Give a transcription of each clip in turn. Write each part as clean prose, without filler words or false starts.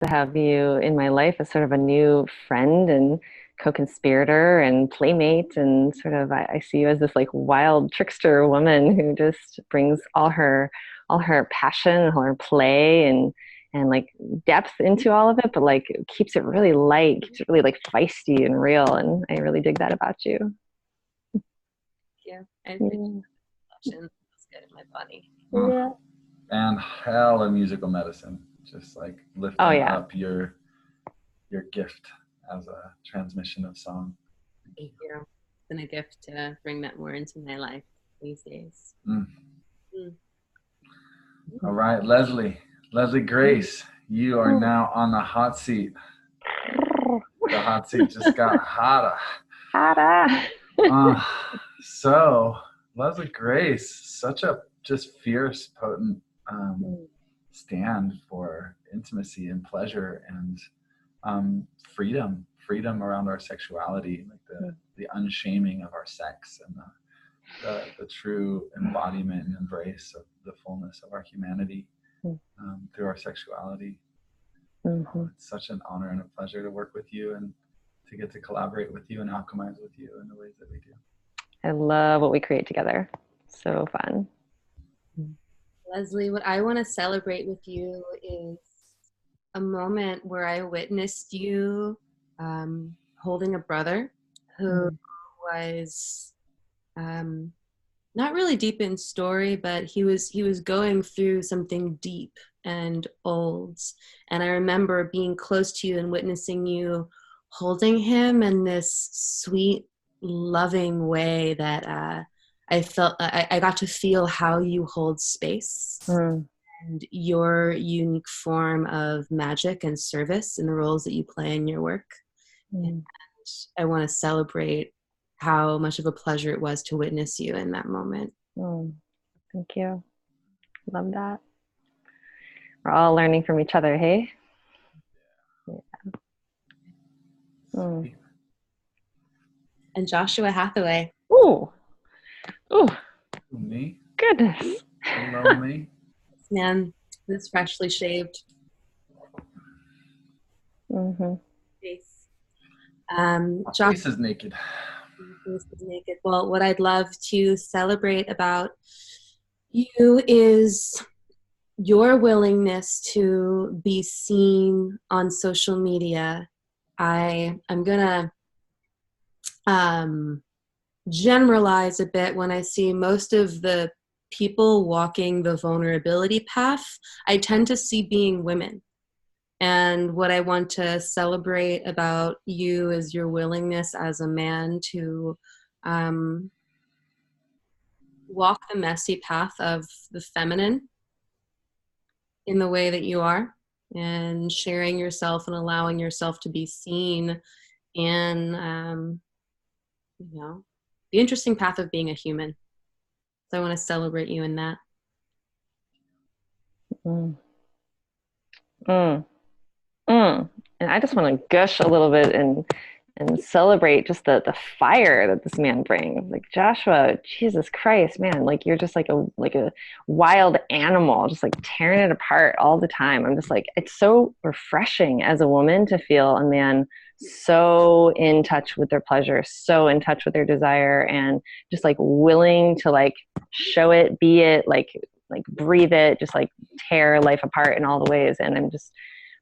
to have you in my life as sort of a new friend and co-conspirator and playmate. And sort of, I see you as this like wild trickster woman who just brings all her passion, all her play and like depth into all of it, but like keeps it really light, keeps it really like feisty and real. And I really dig that about you. Yeah, I appreciate the emotion. It's good in my body. Yeah. And hella musical medicine, just like lifting up your gift as a transmission of song. Thank you. It's been a gift to bring that more into my life these days. All right, Leslie Grace, you are now on the hot seat. The hot seat just got hotter. So, Leslie Grace, such a just fierce, potent stand for intimacy and pleasure and freedom around our sexuality, like the unshaming of our sex and the true embodiment and embrace of the fullness of our humanity through our sexuality. It's such an honor and a pleasure to work with you and to get to collaborate with you and alchemize with you in the ways that we do. I love what we create together. So fun. Leslie, what I want to celebrate with you is a moment where I witnessed you holding a brother who was not really deep in story, but he was going through something deep and old. And I remember being close to you and witnessing you holding him in this sweet, loving way that I felt I got to feel how you hold space and your unique form of magic and service in the roles that you play in your work. And I want to celebrate how much of a pleasure it was to witness you in that moment. Thank you. Love that. We're all learning from each other, hey? Yeah. And Joshua Hathaway. Ooh. Me? Goodness. Hello, me. This man is freshly shaved. Face. Face is naked. Face is naked. Well, what I'd love to celebrate about you is your willingness to be seen on social media. I'm gonna generalize a bit. When I see most of the people walking the vulnerability path, I tend to see being women. And what I want to celebrate about you is your willingness as a man to walk the messy path of the feminine in the way that you are, and sharing yourself and allowing yourself to be seen in the interesting path of being a human. So I want to celebrate you in that. And I just want to gush a little bit and celebrate just the fire that this man brings. Like, Joshua, Jesus Christ, man, like you're just like a wild animal, just like tearing it apart all the time. I'm just like, it's so refreshing as a woman to feel a man so in touch with their pleasure, so in touch with their desire, and just like willing to like show it, be it, like breathe it, just like tear life apart in all the ways. And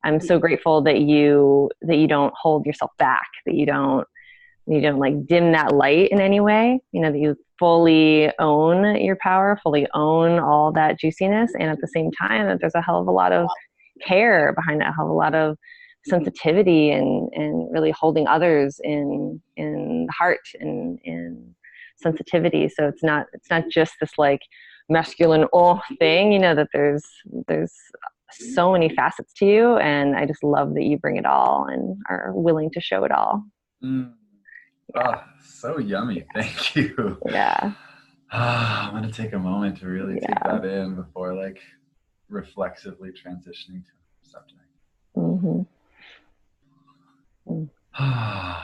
I'm so grateful that you don't hold yourself back, that you don't like dim that light in any way, that you fully own your power, fully own all that juiciness. And at the same time that there's a hell of a lot of care behind that, a hell of a lot of sensitivity and really holding others in heart and in sensitivity. So it's not just this like masculine thing, that there's so many facets to you, and I just love that you bring it all and are willing to show it all. So yummy. Thank you. Yeah. I'm gonna take a moment to really take that in before like reflexively transitioning to subject. Wow.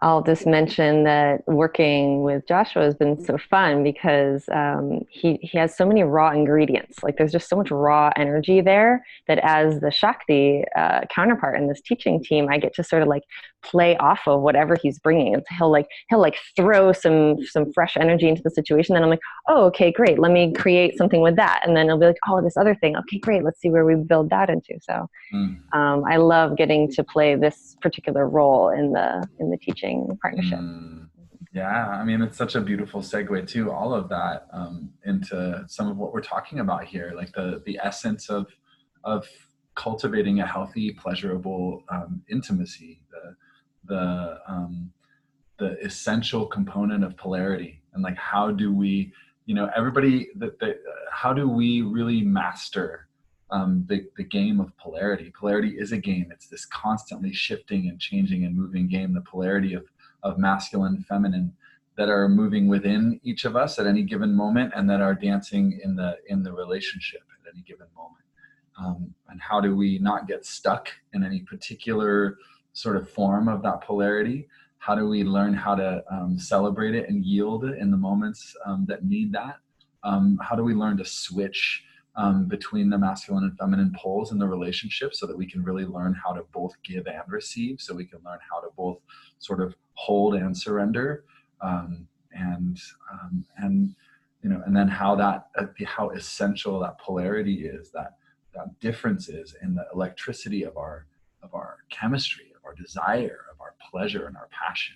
I'll just mention that working with Joshua has been so fun because he has so many raw ingredients. Like there's just so much raw energy there that as the Shakti counterpart in this teaching team, I get to sort of like play off of whatever he's bringing. And so he'll throw some fresh energy into the situation. Then I'm like, oh, okay, great. Let me create something with that. And then it'll be like, oh, this other thing. Okay, great. Let's see where we build that into. So I love getting to play this particular role in the teaching partnership. Yeah, I mean, it's such a beautiful segue too, all of that into some of what we're talking about here, like the essence of cultivating a healthy, pleasurable intimacy, the essential component of polarity, and like how do we, how do we really master the game of polarity? Polarity is a game. It's this constantly shifting and changing and moving game. The polarity of masculine and feminine that are moving within each of us at any given moment, and that are dancing in the relationship at any given moment. And how do we not get stuck in any particular sort of form of that polarity? How do we learn how to celebrate it and yield in the moments that need that? How do we learn to switch between the masculine and feminine poles in the relationship so that we can really learn how to both give and receive, so we can learn how to both sort of hold and surrender, and then how essential that polarity is, that difference is in the electricity of our chemistry, of our desire, of our pleasure and our passion.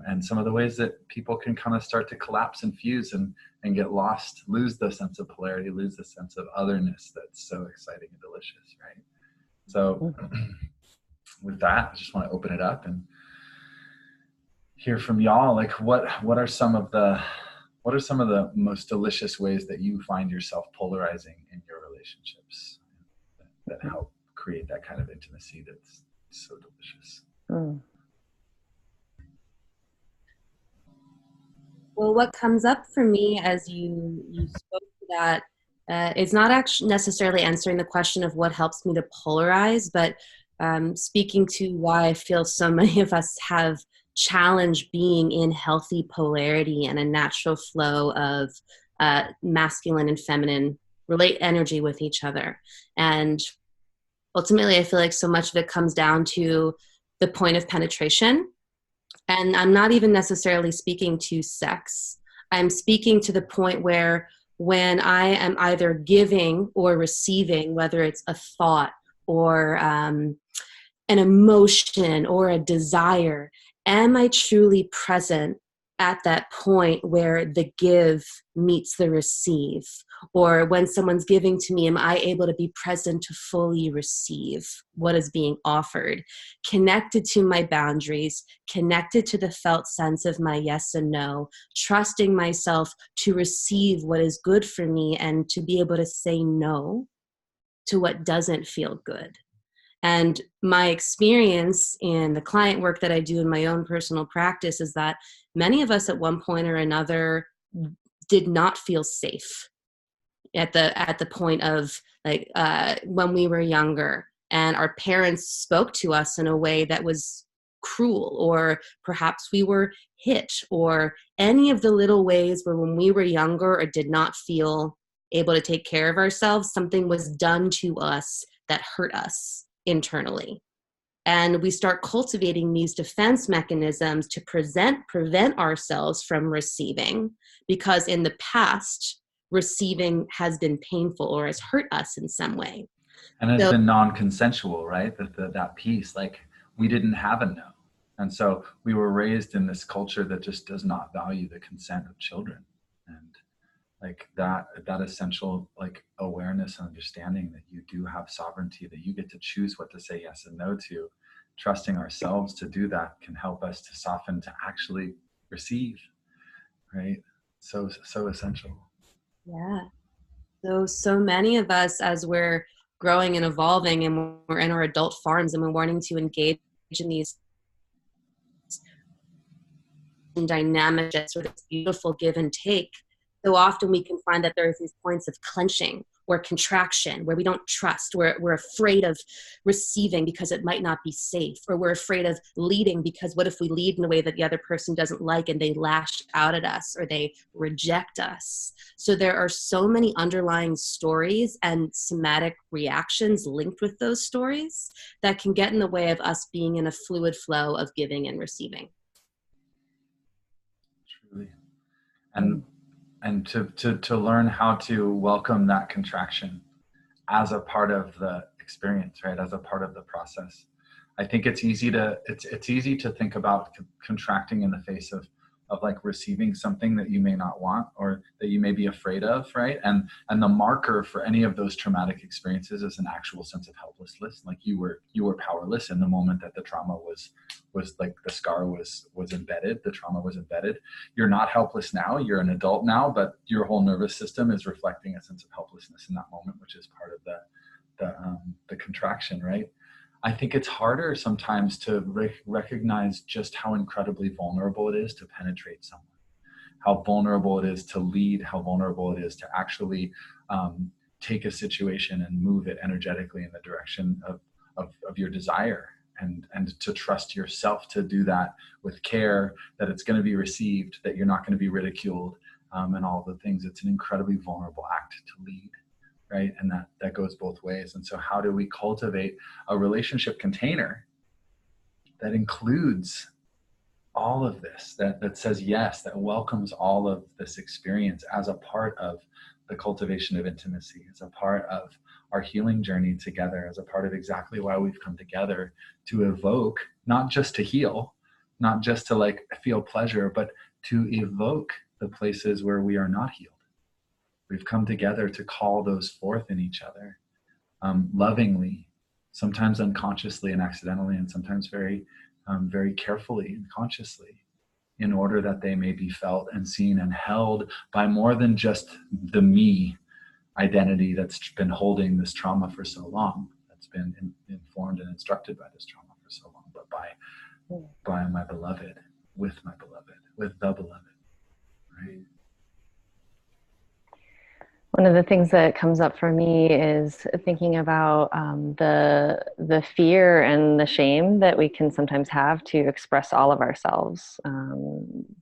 And some of the ways that people can kind of start to collapse and fuse and get lost, lose the sense of polarity, lose the sense of otherness that's so exciting and delicious, right? So with that, I just want to open it up and hear from y'all. Like what are some of the most delicious ways that you find yourself polarizing in your relationships that help create that kind of intimacy that's so delicious? Well, what comes up for me as you spoke to that, it's not actually necessarily answering the question of what helps me to polarize, but speaking to why I feel so many of us have challenged being in healthy polarity and a natural flow of masculine and feminine relate energy with each other. And ultimately, I feel like so much of it comes down to the point of penetration. And I'm not even necessarily speaking to sex. I'm speaking to the point where when I am either giving or receiving, whether it's a thought or an emotion or a desire, am I truly present at that point where the give meets the receive? Or when someone's giving to me, am I able to be present to fully receive what is being offered? Connected to my boundaries, connected to the felt sense of my yes and no, trusting myself to receive what is good for me and to be able to say no to what doesn't feel good. And my experience in the client work that I do in my own personal practice is that many of us at one point or another did not feel safe at the point of like when we were younger, and our parents spoke to us in a way that was cruel, or perhaps we were hit, or any of the little ways where when we were younger or did not feel able to take care of ourselves, something was done to us that hurt us internally. And we start cultivating these defense mechanisms to prevent ourselves from receiving, because in the past, receiving has been painful or has hurt us in some way. And it's been non-consensual, right? That piece, like we didn't have a no. And so we were raised in this culture that just does not value the consent of children. And like that essential like awareness and understanding that you do have sovereignty, that you get to choose what to say yes and no to, trusting ourselves to do that can help us to soften, to actually receive, right? So essential. Yeah. So many of us, as we're growing and evolving and we're in our adult forms and we're wanting to engage in these dynamic, sort of beautiful give and take, so often we can find that there's these points of clenching or contraction, where we don't trust, we're afraid of receiving because it might not be safe, or we're afraid of leading because what if we lead in a way that the other person doesn't like and they lash out at us or they reject us. So there are so many underlying stories and somatic reactions linked with those stories that can get in the way of us being in a fluid flow of giving and receiving. Truly. And to learn how to welcome that contraction as a part of the experience, right? As a part of the process. I think it's easy to think about contracting in the face of like receiving something that you may not want or that you may be afraid of, right? And the marker for any of those traumatic experiences is an actual sense of helplessness. Like you were powerless in the moment that the trauma was like the scar was embedded, the trauma was embedded. You're not helpless now, you're an adult now, but your whole nervous system is reflecting a sense of helplessness in that moment, which is part of the contraction, right? I think it's harder sometimes to recognize just how incredibly vulnerable it is to penetrate someone, how vulnerable it is to lead, how vulnerable it is to actually take a situation and move it energetically in the direction of your desire, and to trust yourself to do that with care, that it's going to be received, that you're not going to be ridiculed, and all the things. It's an incredibly vulnerable act to lead. Right. And that goes both ways. And so how do we cultivate a relationship container that includes all of this, that says yes, that welcomes all of this experience as a part of the cultivation of intimacy, as a part of our healing journey together, as a part of exactly why we've come together, to evoke, not just to heal, not just to like feel pleasure, but to evoke the places where we are not healed. We've come together to call those forth in each other, lovingly, sometimes unconsciously and accidentally, and sometimes very, very carefully and consciously, in order that they may be felt and seen and held by more than just the me identity that's been holding this trauma for so long, that's been informed and instructed by this trauma for so long, but by my beloved, with my beloved, with the beloved, right? One of the things that comes up for me is thinking about the fear and the shame that we can sometimes have to express all of ourselves,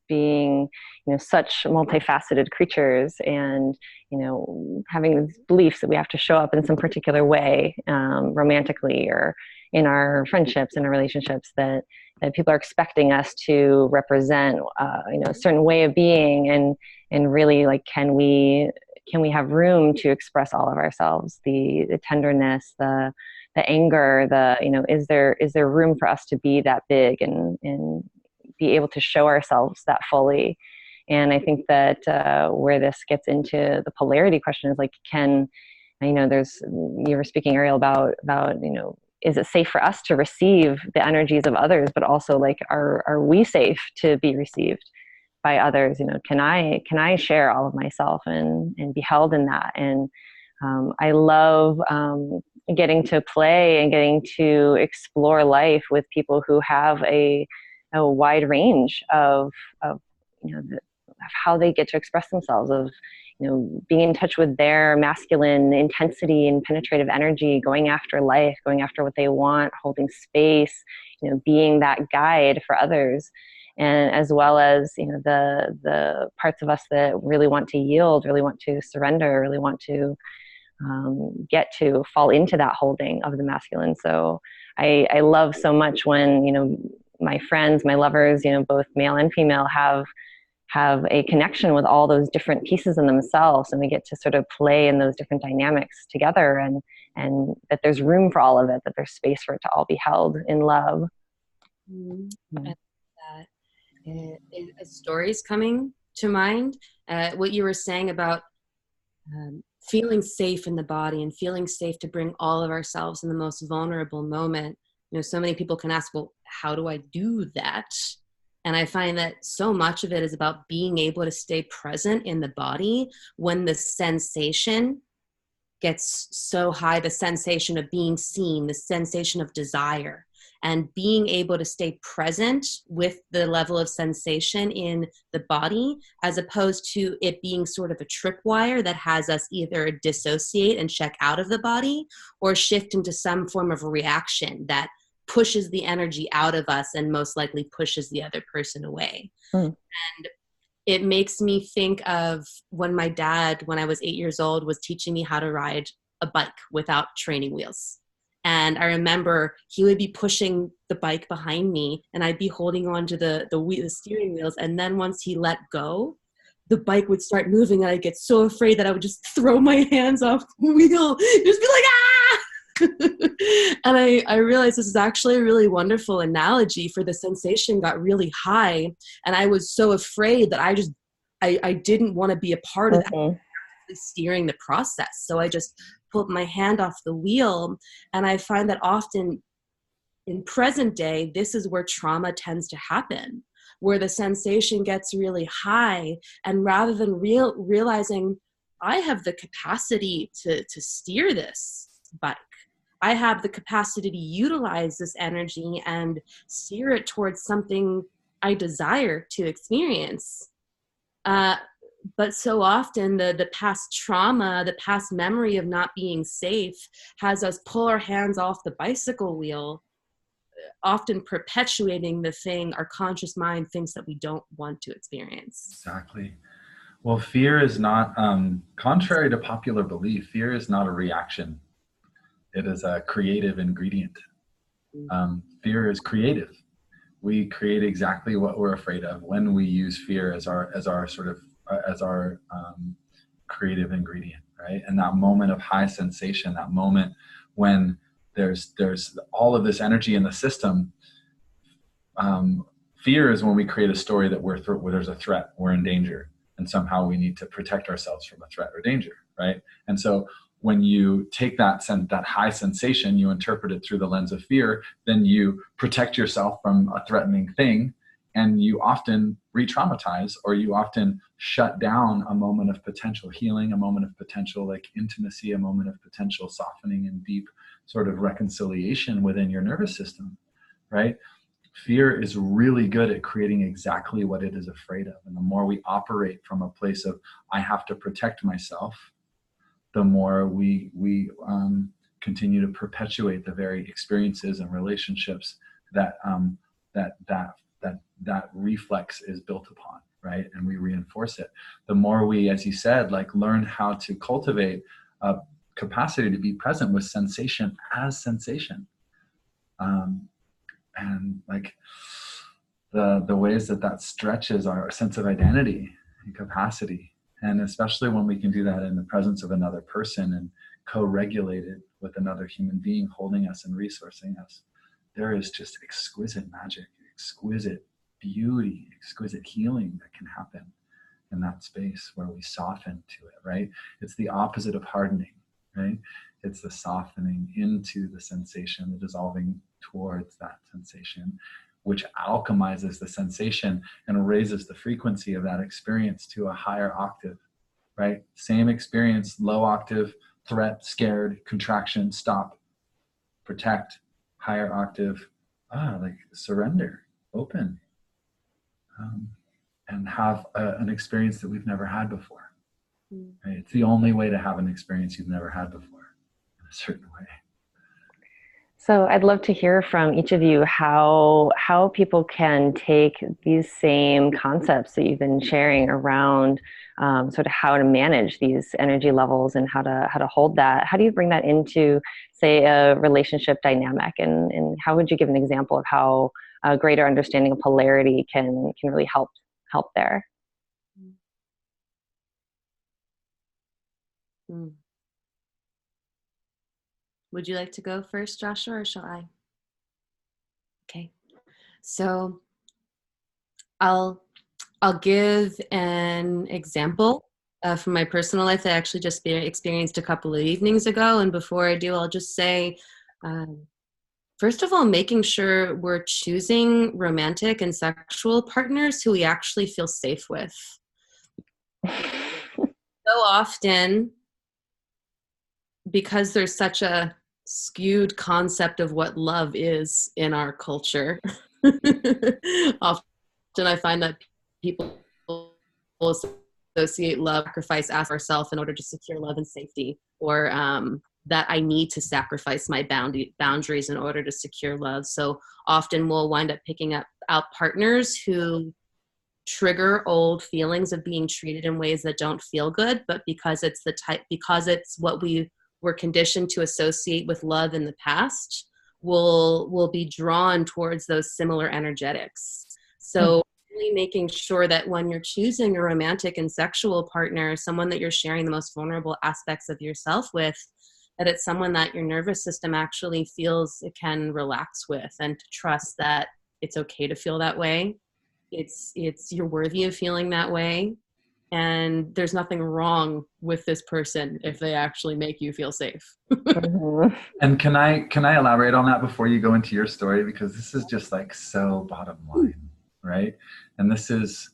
being, such multifaceted creatures, and having these beliefs that we have to show up in some particular way, romantically or in our friendships and our relationships, that people are expecting us to represent, a certain way of being, and really, like, can we have room to express all of ourselves, the tenderness, the anger, is there room for us to be that big and be able to show ourselves that fully? And I think that where this gets into the polarity question is like, you were speaking, Arielle, about is it safe for us to receive the energies of others, but also like, are we safe to be received by others? Can I share all of myself and be held in that? And I love getting to play and getting to explore life with people who have a wide range of how they get to express themselves, of being in touch with their masculine intensity and penetrative energy, going after life, going after what they want, holding space, being that guide for others. And as well as, the parts of us that really want to yield, really want to surrender, really want to get to fall into that holding of the masculine. So I love so much when, my friends, my lovers, both male and female, have a connection with all those different pieces in themselves, and we get to sort of play in those different dynamics together, and that there's room for all of it, that there's space for it to all be held in love. Mm-hmm. A story's coming to mind. What you were saying about feeling safe in the body and feeling safe to bring all of ourselves in the most vulnerable moment. So many people can ask, well, how do I do that? And I find that so much of it is about being able to stay present in the body when the sensation gets so high, the sensation of being seen, the sensation of desire. and being able to stay present with the level of sensation in the body, as opposed to it being sort of a tripwire that has us either dissociate and check out of the body or shift into some form of reaction that pushes the energy out of us and most likely pushes the other person away. And it makes me think of when my dad, when I was 8 years old, was teaching me how to ride a bike without training wheels. And I remember he would be pushing the bike behind me and I'd be holding on to the steering wheels. And then once he let go, the bike would start moving and I'd get so afraid that I would just throw my hands off the wheel, just be like, ah! And I realized this is actually a really wonderful analogy for the sensation got really high. And I was so afraid that I didn't want to be a part of that, steering the process. So I just pulled my hand off the wheel. And I find that often in present day, this is where trauma tends to happen, where the sensation gets really high. And rather than realizing I have the capacity to steer this bike, I have the capacity to utilize this energy and steer it towards something I desire to experience. But so often the past trauma, the past memory of not being safe has us pull our hands off the bicycle wheel, often perpetuating the thing our conscious mind thinks that we don't want to experience. Exactly. Well, fear is not, contrary to popular belief, fear is not a reaction. It is a creative ingredient. Fear is creative. We create exactly what we're afraid of when we use fear as our creative ingredient, right? And that moment of high sensation, that moment when there's all of this energy in the system. Fear is when we create a story that where there's a threat, we're in danger, and somehow we need to protect ourselves from a threat or danger, right? And so when you take that high sensation, you interpret it through the lens of fear, then you protect yourself from a threatening thing, and you often re-traumatize, or you often shut down a moment of potential healing, a moment of potential like intimacy, a moment of potential softening and deep sort of reconciliation within your nervous system, right? Fear is really good at creating exactly what it is afraid of. And the more we operate from a place of, I have to protect myself, the more we continue to perpetuate the very experiences and relationships that reflex is built upon, right? And we reinforce it. The more we, as you said, like learn how to cultivate a capacity to be present with sensation as sensation. And like the ways that stretches our sense of identity and capacity. And especially when we can do that in the presence of another person and co-regulated with another human being holding us and resourcing us, there is just exquisite magic, exquisite beauty, exquisite healing that can happen in that space where we soften to it, right? It's the opposite of hardening, right? It's the softening into the sensation, the dissolving towards that sensation, which alchemizes the sensation and raises the frequency of that experience to a higher octave, right? Same experience, low octave, threat, scared, contraction, stop, protect, higher octave, like surrender, open, and have an experience that we've never had before. Right? It's the only way to have an experience you've never had before in a certain way. So I'd love to hear from each of you how people can take these same concepts that you've been sharing around sort of how to manage these energy levels and how to hold that. How do you bring that into, say, a relationship dynamic? And how would you give an example of how a greater understanding of polarity can really help there? Would you like to go first, Joshua, or shall I? Okay. So I'll give an example from my personal life that I actually just experienced a couple of evenings ago. And before I do, I'll just say, first of all, making sure we're choosing romantic and sexual partners who we actually feel safe with. So often, because there's such a skewed concept of what love is in our culture. Often I find that people associate love, sacrifice, ask ourselves in order to secure love and safety, or that I need to sacrifice my boundaries in order to secure love. So often we'll wind up picking out partners who trigger old feelings of being treated in ways that don't feel good, but because it's what we were conditioned to associate with love in the past, will be drawn towards those similar energetics. So really making sure that when you're choosing a romantic and sexual partner, someone that you're sharing the most vulnerable aspects of yourself with, that it's someone that your nervous system actually feels it can relax with, and to trust that it's okay to feel that way. It's you're worthy of feeling that way, and there's nothing wrong with this person if they actually make you feel safe. And can I elaborate on that before you go into your story? Because this is just like so bottom line, right? And this is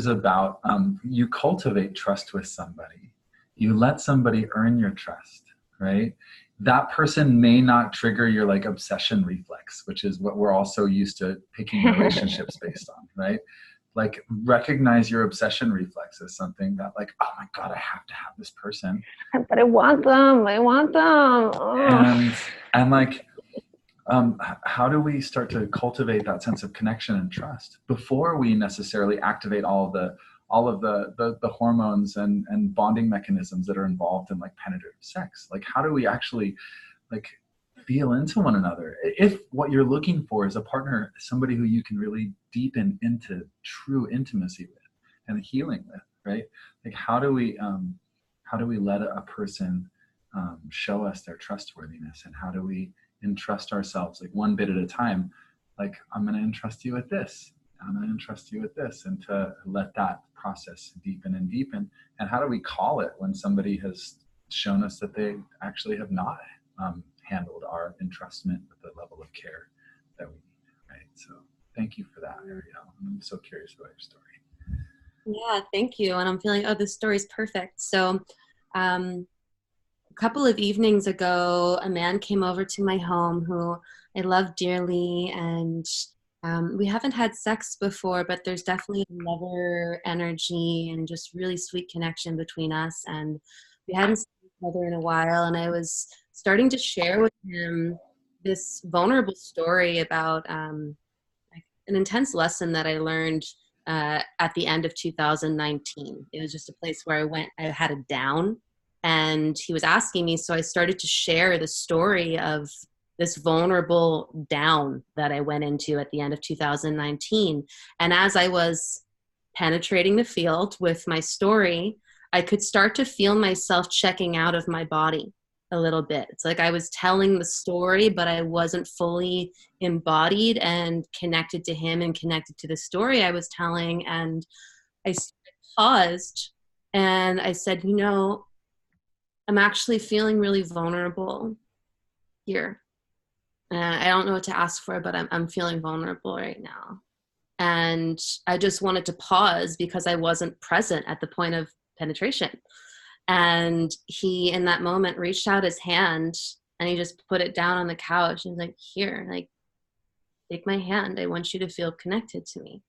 about you cultivate trust with somebody. You let somebody earn your trust, right? That person may not trigger your like obsession reflex, which is what we're also used to picking relationships based on, right? Like recognize your obsession reflex as something that like, oh my God, I have to have this person. But I want them. Oh. And like, how do we start to cultivate that sense of connection and trust before we necessarily activate all of the hormones and bonding mechanisms that are involved in like penetrative sex? Like, how do we actually like feel into one another if what you're looking for is a partner, somebody who you can really deepen into true intimacy with and healing with, right? Like, how do we let a person show us their trustworthiness, and how do we entrust ourselves like one bit at a time? Like, I'm going to entrust you with this, I'm going to entrust you with this, and to let that process deepen and deepen. And how do we call it when somebody has shown us that they actually have not handled our entrustment with the level of care that we need, right? So thank you for that, Arielle. I'm so curious about your story. Yeah, thank you. And I'm feeling, this story's perfect. So a couple of evenings ago, a man came over to my home who I love dearly, and we haven't had sex before, but there's definitely a lover energy and just really sweet connection between us. And we hadn't seen each other in a while, and I was starting to share with him this vulnerable story about an intense lesson that I learned at the end of 2019. It was just a place where I had a down, and he was asking me, so I started to share the story of this vulnerable down that I went into at the end of 2019. And as I was penetrating the field with my story, I could start to feel myself checking out of my body a little bit. It's like I was telling the story, but I wasn't fully embodied and connected to him and connected to the story I was telling. And I paused and I said, I'm actually feeling really vulnerable here. I don't know what to ask for, but I'm feeling vulnerable right now. And I just wanted to pause because I wasn't present at the point of penetration. And he, in that moment, reached out his hand and he just put it down on the couch. He's like, here, like, take my hand. I want you to feel connected to me.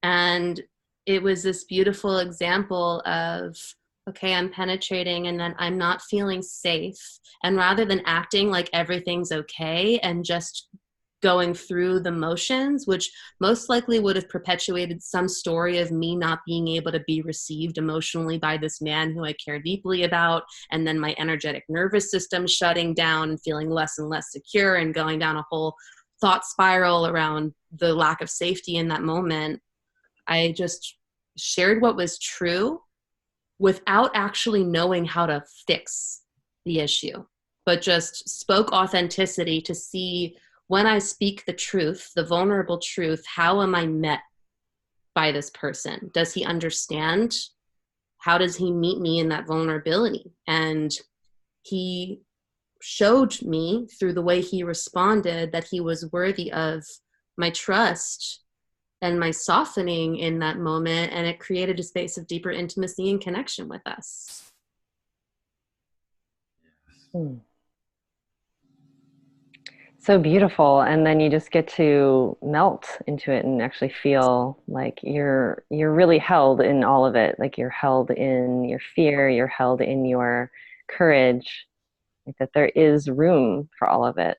And it was this beautiful example of, okay, I'm penetrating and then I'm not feeling safe. And rather than acting like everything's okay and just going through the motions, which most likely would have perpetuated some story of me not being able to be received emotionally by this man who I care deeply about, and then my energetic nervous system shutting down and feeling less and less secure and going down a whole thought spiral around the lack of safety in that moment. I just shared what was true without actually knowing how to fix the issue, but just spoke authenticity to see, when I speak the truth, the vulnerable truth, how am I met by this person? Does he understand? How does he meet me in that vulnerability? And he showed me through the way he responded that he was worthy of my trust and my softening in that moment, and it created a space of deeper intimacy and connection with us. Yes. So beautiful. And then you just get to melt into it and actually feel like you're really held in all of it. Like you're held in your fear, you're held in your courage, like that there is room for all of it.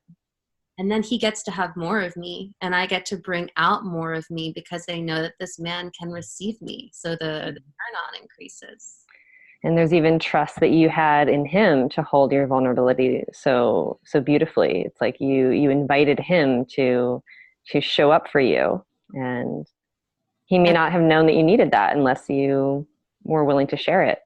And then he gets to have more of me, and I get to bring out more of me because I know that this man can receive me. So the turn on increases. And there's even trust that you had in him to hold your vulnerability so beautifully. It's like you invited him to show up for you, and he may not have known that you needed that unless you were willing to share it.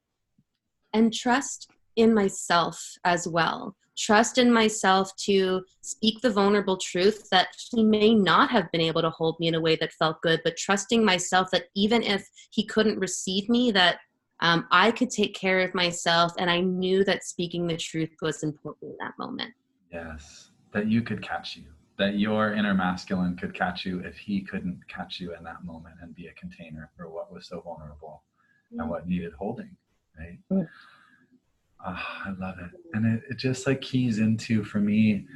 And trust in myself as well. Trust in myself to speak the vulnerable truth that he may not have been able to hold me in a way that felt good, but trusting myself that even if he couldn't receive me, that I could take care of myself. And I knew that speaking the truth was important in that moment. Yes, that you could catch you, that your inner masculine could catch you if he couldn't catch you in that moment and be a container for what was so vulnerable and what needed holding, right? Mm. Oh, I love it. And it just like keys into, for me,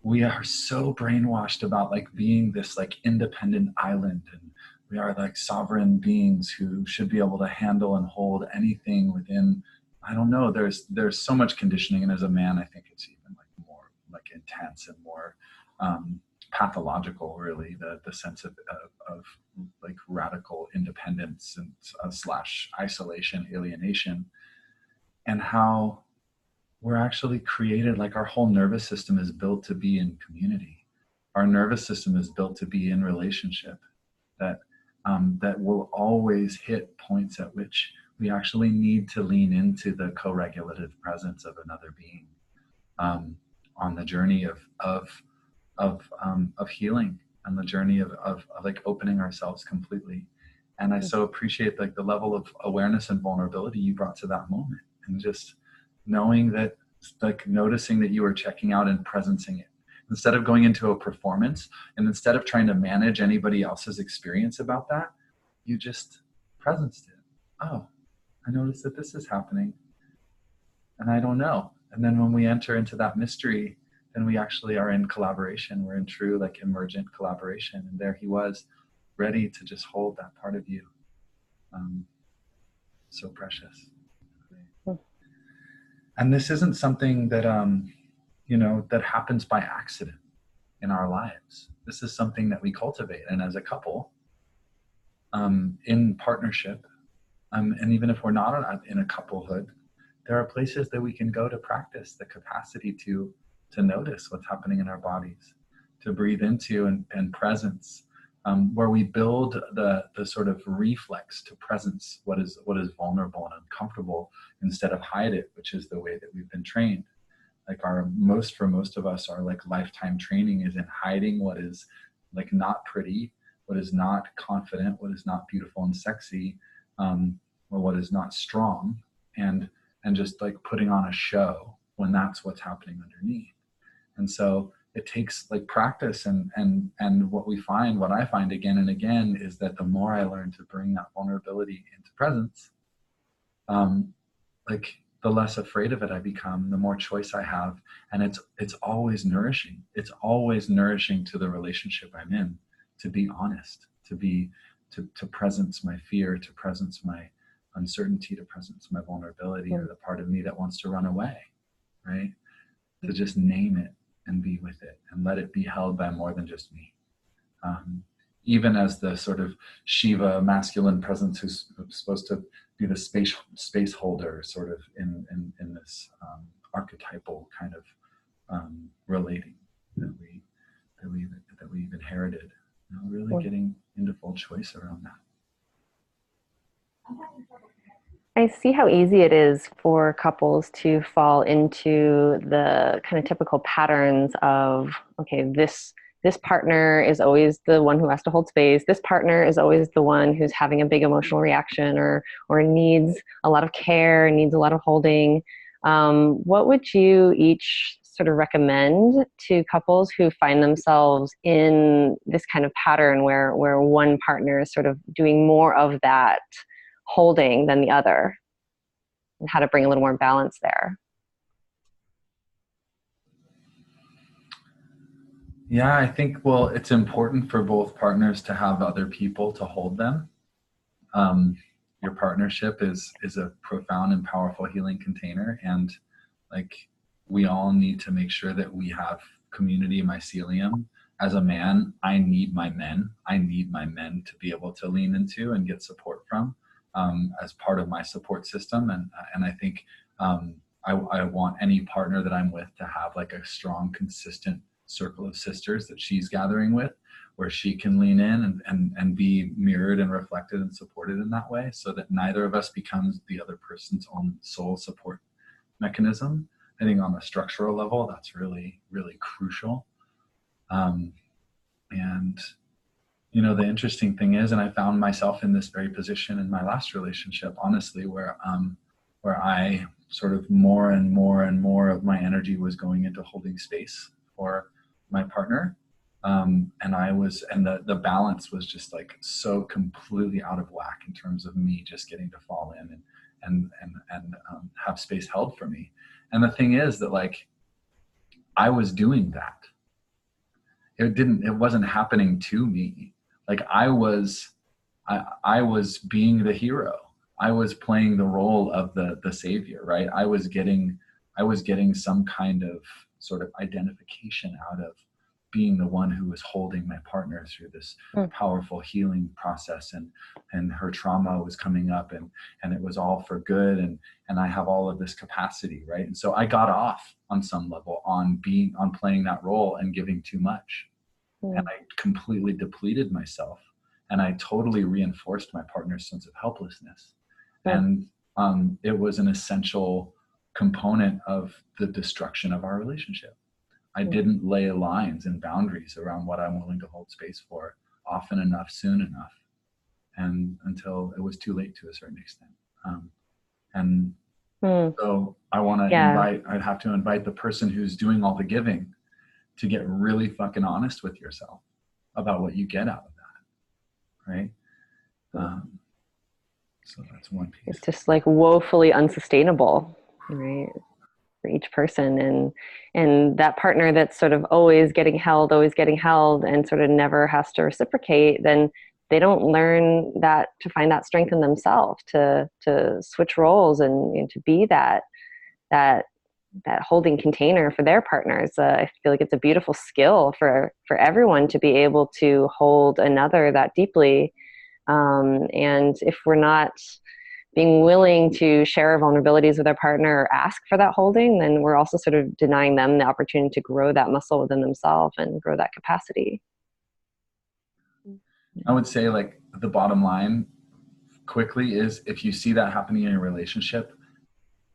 we are so brainwashed about like being this like independent island, and we are like sovereign beings who should be able to handle and hold anything within, I don't know, there's so much conditioning. And as a man, I think it's even like more like intense and more pathological, really, the sense of like radical independence and slash isolation, alienation, and how we're actually created, like our whole nervous system is built to be in community. Our nervous system is built to be in relationship, that that will always hit points at which we actually need to lean into the co-regulative presence of another being on the journey of healing, and the journey of like opening ourselves completely. And I so appreciate like the level of awareness and vulnerability you brought to that moment, and just knowing that, like noticing that you were checking out and presencing it instead of going into a performance, and instead of trying to manage anybody else's experience about that, you just presenced it. Oh, I noticed that this is happening and I don't know. And then when we enter into that mystery, then we actually are in collaboration. We're in true like emergent collaboration. And there he was, ready to just hold that part of you. So precious. And this isn't something that, that happens by accident in our lives. This is something that we cultivate. And as a couple, in partnership, and even if we're not in a couplehood, there are places that we can go to practice the capacity to notice what's happening in our bodies, to breathe into and presence, where we build the sort of reflex to presence what is vulnerable and uncomfortable, instead of hide it, which is the way that we've been trained. Like for most of us, our like lifetime training is in hiding what is like not pretty, what is not confident, what is not beautiful and sexy, or what is not strong, and just like putting on a show when that's what's happening underneath. And so it takes like practice, and what I find again and again is that the more I learn to bring that vulnerability into presence, like the less afraid of it I become, the more choice I have. And it's always nourishing. It's always nourishing to the relationship I'm in, to be honest, to presence my fear, to presence my uncertainty, to presence my vulnerability, or the part of me that wants to run away, right? To just name it and be with it and let it be held by more than just me. Even as the sort of Shiva masculine presence who's supposed to be the space holder, sort of in this archetypal kind of relating that we've inherited. Really getting into full choice around that. I see how easy it is for couples to fall into the kind of typical patterns of, okay, this partner is always the one who has to hold space. This partner is always the one who's having a big emotional reaction or needs a lot of care, needs a lot of holding. What would you each sort of recommend to couples who find themselves in this kind of pattern where one partner is sort of doing more of that holding than the other, and how to bring a little more balance there? Yeah, I think, well, it's important for both partners to have other people to hold them. Your partnership is a profound and powerful healing container, and like we all need to make sure that we have community mycelium. As a man, I need my men. I need my men to be able to lean into and get support from, as part of my support system. And I think I want any partner that I'm with to have like a strong, consistent circle of sisters that she's gathering with, where she can lean in and be mirrored and reflected and supported in that way, so that neither of us becomes the other person's own soul support mechanism. I think on a structural level, that's really, really crucial. And, you know, the interesting thing is, and I found myself in this very position in my last relationship, honestly, where I sort of more and more of my energy was going into holding space for my partner. And the balance was just like so completely out of whack in terms of me just getting to fall in and have space held for me. And the thing is that like I was doing that. It wasn't happening to me. Like I was being the hero. I was playing the role of the savior, right? I was getting some kind of sort of identification out of being the one who was holding my partner through this powerful healing process, and her trauma was coming up, and it was all for good, and I have all of this capacity, right? And so I got off on some level on playing that role and giving too much. And I completely depleted myself, and I totally reinforced my partner's sense of helplessness. And it was an essential component of the destruction of our relationship. I didn't lay lines and boundaries around what I'm willing to hold space for often enough, soon enough, and until it was too late to a certain extent. So I want to I'd have to invite the person who's doing all the giving to get really fucking honest with yourself about what you get out of that, right? So that's one piece. It's just like woefully unsustainable, right? For each person, and that partner that's sort of always getting held and sort of never has to reciprocate, then they don't learn that, to find that strength in themselves, to switch roles and to be that holding container for their partners. I feel like it's a beautiful skill for everyone to be able to hold another that deeply. And if we're not being willing to share our vulnerabilities with our partner or ask for that holding, then we're also sort of denying them the opportunity to grow that muscle within themselves and grow that capacity. I would say like the bottom line quickly is, if you see that happening in a relationship,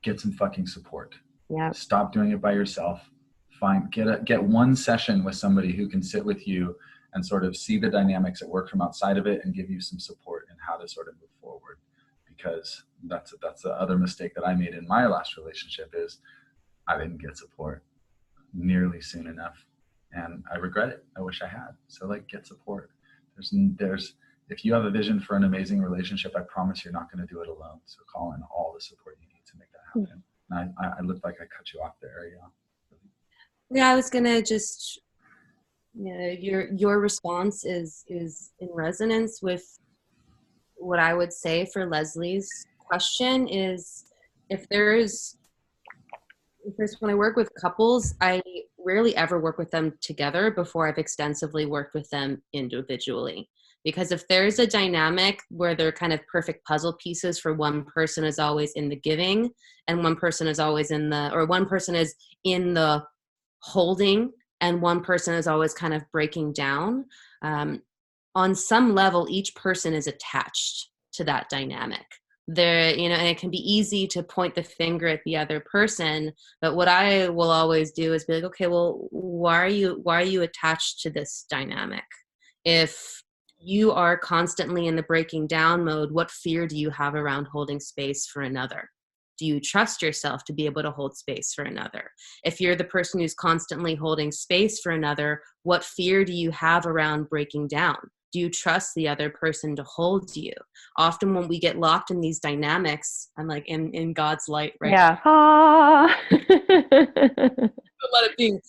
get some fucking support. Yeah. Stop doing it by yourself. Get one session with somebody who can sit with you and sort of see the dynamics at work from outside of it and give you some support in how to sort of move forward. Because that's the other mistake that I made in my last relationship, is I didn't get support nearly soon enough, and I regret it. I wish I had. So like, get support. There's if you have a vision for an amazing relationship, I promise you're not going to do it alone. So call in all the support you need to make that happen. And I looked like I cut you off there, Arielle. Yeah, I was gonna just, your response is in resonance with what I would say for Leslie's question. Is when I work with couples, I rarely ever work with them together before I've extensively worked with them individually. Because if there's a dynamic where they're kind of perfect puzzle pieces, for one person is always in the giving and one person is always one person is in the holding and one person is always kind of breaking down, on some level, each person is attached to that dynamic. And it can be easy to point the finger at the other person, but what I will always do is be like, okay, well, why are you attached to this dynamic? If you are constantly in the breaking down mode, what fear do you have around holding space for another? Do you trust yourself to be able to hold space for another? If you're the person who's constantly holding space for another, what fear do you have around breaking down? Do you trust the other person to hold you? Often when we get locked in these dynamics, I'm like in God's light, right? Yeah. Let it be.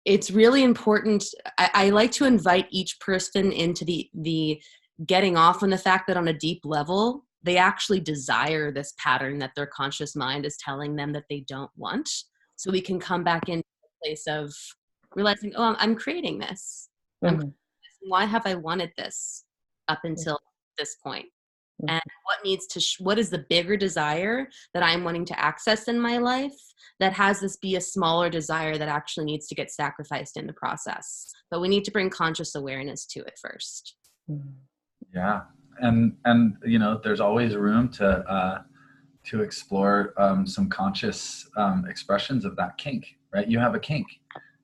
it's really important. I like to invite each person into the getting off on the fact that on a deep level, they actually desire this pattern that their conscious mind is telling them that they don't want. So we can come back into a place of realizing, oh, I'm creating this. Mm-hmm. Why have I wanted this up until this point? Mm-hmm. And what is the bigger desire that I'm wanting to access in my life that has this be a smaller desire that actually needs to get sacrificed in the process? But we need to bring conscious awareness to it first. Yeah. And you know, there's always room to explore some conscious expressions of that kink, right? You have a kink.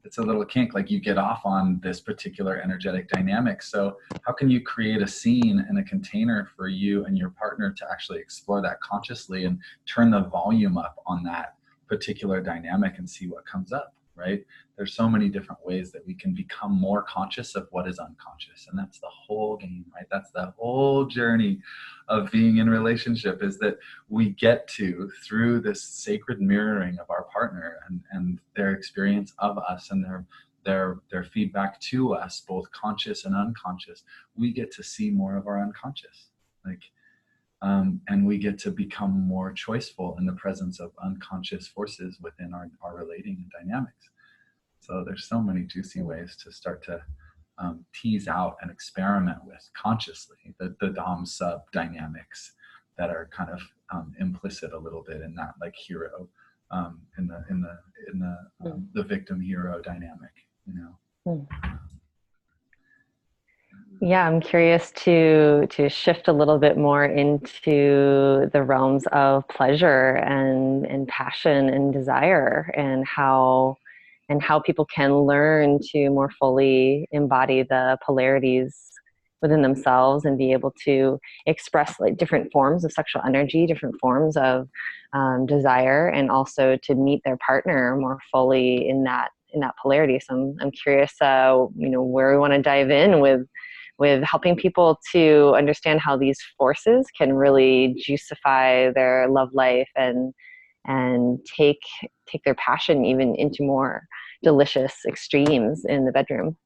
It's a little kink, like you get off on this particular energetic dynamic. So how can you create a scene and a container for you and your partner to actually explore that consciously and turn the volume up on that particular dynamic and see what comes up, right? There's so many different ways that we can become more conscious of what is unconscious. And that's the whole game, right? That's the whole journey of being in relationship, is that we get to, through this sacred mirroring of our partner and their experience of us and their feedback to us, both conscious and unconscious, we get to see more of our unconscious. And we get to become more choiceful in the presence of unconscious forces within our relating and dynamics. So there's so many juicy ways to start to tease out and experiment with consciously the dom sub dynamics that are kind of implicit a little bit in that, like hero, in the victim hero dynamic, you know. Yeah, I'm curious to shift a little bit more into the realms of pleasure and passion and desire, and how people can learn to more fully embody the polarities within themselves and be able to express like different forms of sexual energy, different forms of desire, and also to meet their partner more fully in that polarity. So I'm curious, where we want to dive in with helping people to understand how these forces can really juicify their love life and take their passion even into more delicious extremes in the bedroom.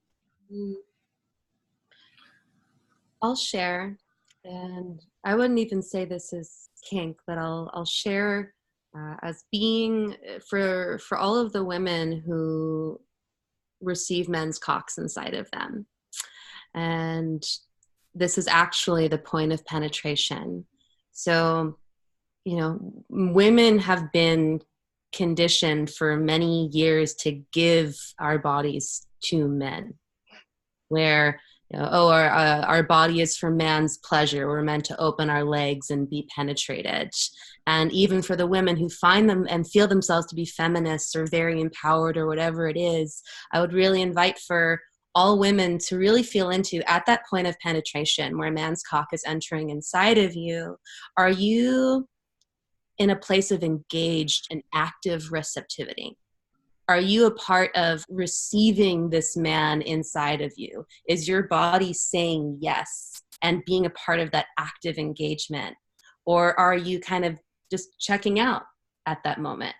I'll share, and I wouldn't even say this is kink, but I'll share as being for all of the women who receive men's cocks inside of them. And this is actually the point of penetration. So, you know, women have been conditioned for many years to give our bodies to men, where, you know, our body is for man's pleasure. We're meant to open our legs and be penetrated. And even for the women who find them and feel themselves to be feminists or very empowered or whatever it is, I would really invite for all women to really feel into, at that point of penetration where a man's cock is entering inside of you, are you in a place of engaged and active receptivity? Are you a part of receiving this man inside of you? Is your body saying yes and being a part of that active engagement? Or are you kind of just checking out at that moment?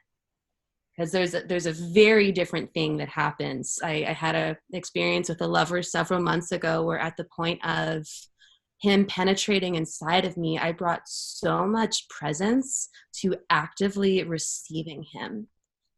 Because there's a very different thing that happens. I had an experience with a lover several months ago where at the point of him penetrating inside of me, I brought so much presence to actively receiving him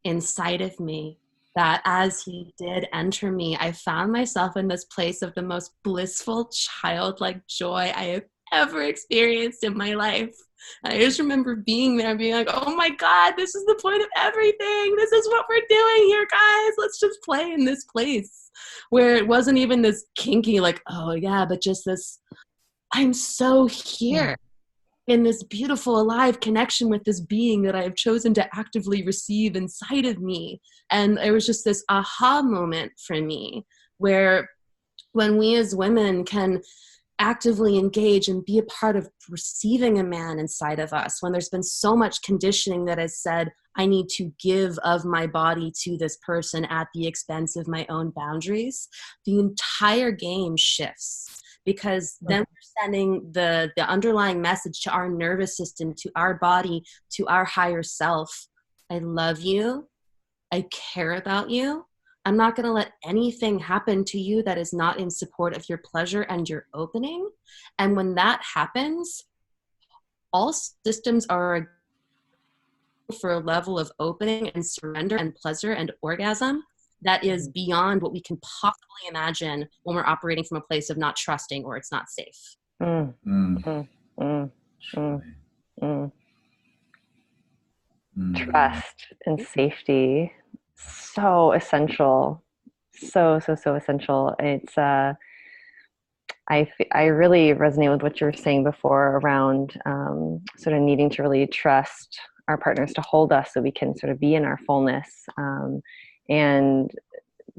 inside of me that as he did enter me, I found myself in this place of the most blissful, childlike joy I have ever experienced in my life. I just remember being there and being like, oh my God, this is the point of everything. This is what we're doing here, guys. Let's just play in this place, where it wasn't even this kinky, like, oh yeah, but just this, I'm so here in this beautiful, alive connection with this being that I have chosen to actively receive inside of me. And it was just this aha moment for me, where when we as women can actively engage and be a part of receiving a man inside of us, when there's been so much conditioning that has said, I need to give of my body to this person at the expense of my own boundaries, the entire game shifts. Because then we're sending the underlying message to our nervous system, to our body, to our higher self. I love you. I care about you. I'm not going to let anything happen to you that is not in support of your pleasure and your opening. And when that happens, all systems are for a level of opening and surrender and pleasure and orgasm that is beyond what we can possibly imagine when we're operating from a place of not trusting or it's not safe. Trust and safety, so essential, so essential. It's I really resonate with what you were saying before around sort of needing to really trust our partners to hold us so we can sort of be in our fullness. And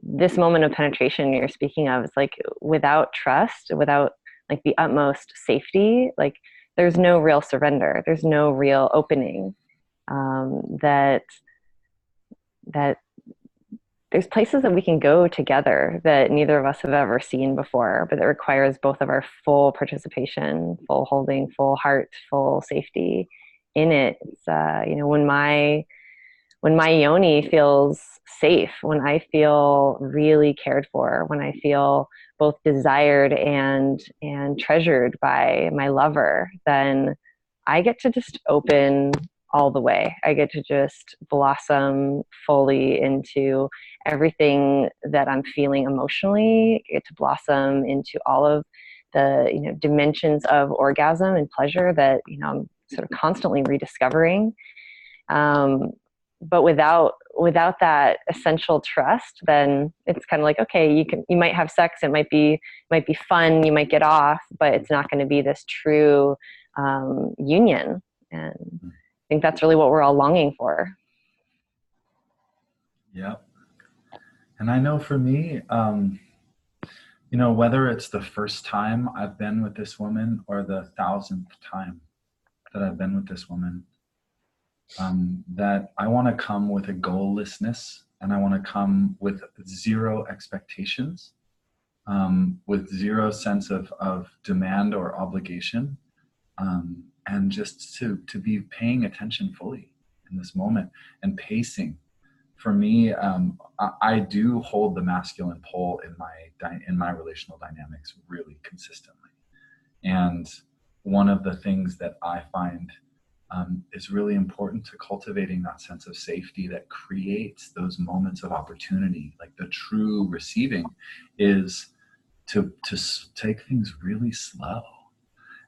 this moment of penetration you're speaking of is like, without trust, without like the utmost safety, like there's no real surrender, there's no real opening. That there's places that we can go together that neither of us have ever seen before, but it requires both of our full participation, full holding, full heart, full safety in it. It's, when my yoni feels safe, when I feel really cared for, when I feel both desired and treasured by my lover, then I get to just open all the way. I get to just blossom fully into everything that I'm feeling emotionally. I get to blossom into all of the dimensions of orgasm and pleasure that I'm sort of constantly rediscovering. But without that essential trust, then it's kind of like, okay, you might have sex, it might be fun, you might get off, but it's not going to be this true union. And I think that's really what we're all longing for. Yeah. And I know for me, whether it's the first time I've been with this woman or the 1,000th time that I've been with this woman, that I want to come with a goallessness, and I want to come with zero expectations, with zero sense of demand or obligation, and just to be paying attention fully in this moment and pacing. For me, I do hold the masculine pole in my relational dynamics really consistently. And one of the things that I find is really important to cultivating that sense of safety that creates those moments of opportunity, like the true receiving, is to take things really slow